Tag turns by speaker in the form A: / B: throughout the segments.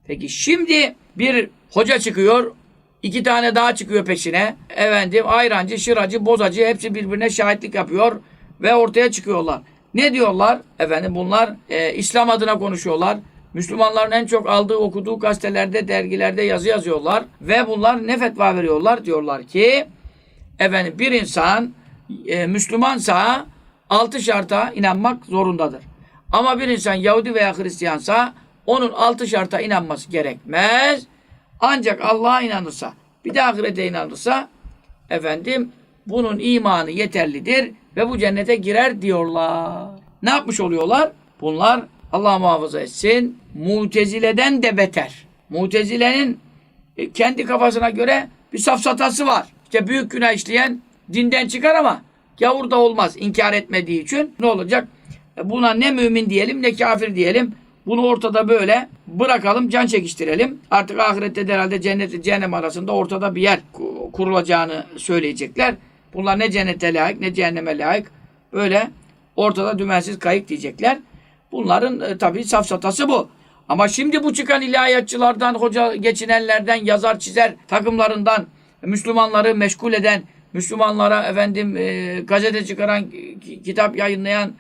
A: Peki şimdi bir hoca çıkıyor, iki tane daha çıkıyor peşine. Efendim ayrancı, şıracı, bozacı hepsi birbirine şahitlik yapıyor ve ortaya çıkıyorlar. Ne diyorlar? Efendim bunlar İslam adına konuşuyorlar. Müslümanların en çok aldığı, okuduğu gazetelerde, dergilerde yazı yazıyorlar. Ve bunlar ne fetva veriyorlar? Diyorlar ki efendim bir insan Müslümansa 6 şarta inanmak zorundadır. Ama bir insan Yahudi veya Hristiyansa onun 6 şarta inanması gerekmez. Ancak Allah'a inanırsa, bir de ahirete inanırsa efendim bunun imanı yeterlidir ve bu cennete girer diyorlar. Ne yapmış oluyorlar? Bunlar Allah muhafaza etsin Mutezile'den de beter. Mutezile'nin kendi kafasına göre bir safsatası var. İşte büyük günah işleyen dinden çıkar ama gavur da olmaz inkar etmediği için. Ne olacak? Buna ne mümin diyelim ne kafir diyelim. Bunu ortada böyle bırakalım, can çekiştirelim. Artık ahirette de herhalde cennet cehennem arasında ortada bir yer kurulacağını söyleyecekler. Bunlar ne cennete layık ne cehenneme layık. Böyle ortada dümensiz kayık diyecekler. Bunların tabii safsatası bu. Ama şimdi bu çıkan ilahiyatçılardan, hoca geçinenlerden, yazar çizer takımlarından, Müslümanları meşgul eden, Müslümanlara efendim gazete çıkaran, kitap yayınlayan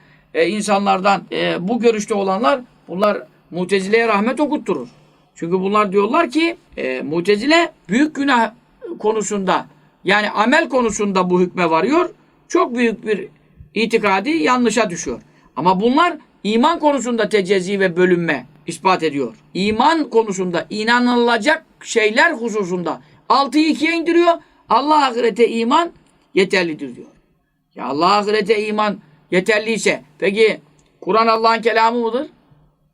A: insanlardan bu görüşte olanlar bunlar Mutezile'ye rahmet okutturur. Çünkü bunlar diyorlar ki Mutezile büyük günah konusunda yani amel konusunda bu hükme varıyor. Çok büyük bir itikadi yanlışa düşüyor. Ama bunlar iman konusunda tecezzi ve bölünme ispat ediyor. İman konusunda inanılacak şeyler hususunda 6'yı 2'ye indiriyor. Allah ahirete iman yeterlidir diyor. Ya Allah ahirete iman yeterliyse peki Kur'an Allah'ın kelamı mıdır?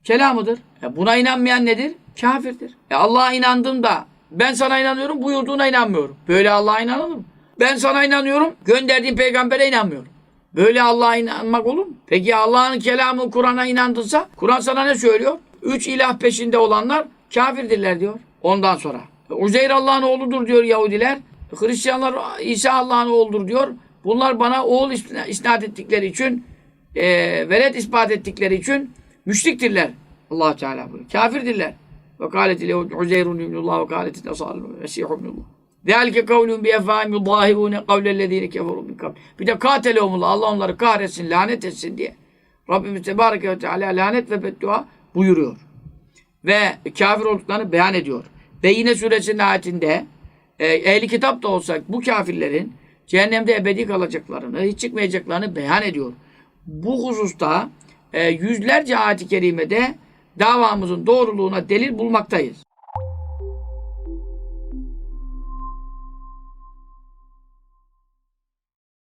A: Kelamıdır. Buna inanmayan nedir? Kafirdir. Allah'a inandım da ben sana inanıyorum buyurduğuna inanmıyorum. Böyle Allah'a inanılır mı? Ben sana inanıyorum gönderdiğin peygambere inanmıyorum. Böyle Allah'a inanmak olur mu? Peki Allah'ın kelamı Kur'an'a inandınsa Kur'an sana ne söylüyor? 3 ilah peşinde olanlar kafirdirler diyor. Ondan sonra. Uzeyr Allah'ın oğludur diyor Yahudiler. Hristiyanlar İsa Allah'ın oğludur diyor. Bunlar bana oğul isnat ettikleri için velet ispat ettikleri için müşriktirler. Allah Teala buyuruyor. Kafirdirler. Ve kâleti lehu Uzeyrun ibnullah ve kâleti nesâlu Mesîh ibnullah. Zâlike kavlun bi efâhim yudâhibûne kavlellezîne keferû min kabl. Bir de kâtelehumullah. Allah onları kahretsin, lanet etsin diye. Rabbimiz Tebâreke ve Teâlâ lanet ve beddua buyuruyor. Ve kafir olduklarını beyan ediyor. Ve yine suresinin ayetinde ehli kitap da olsak bu kafirlerin cehennemde ebedi kalacaklarını, hiç çıkmayacaklarını beyan ediyor. Bu hususta yüzlerce ayet-i kerimede davamızın doğruluğuna delil bulmaktayız.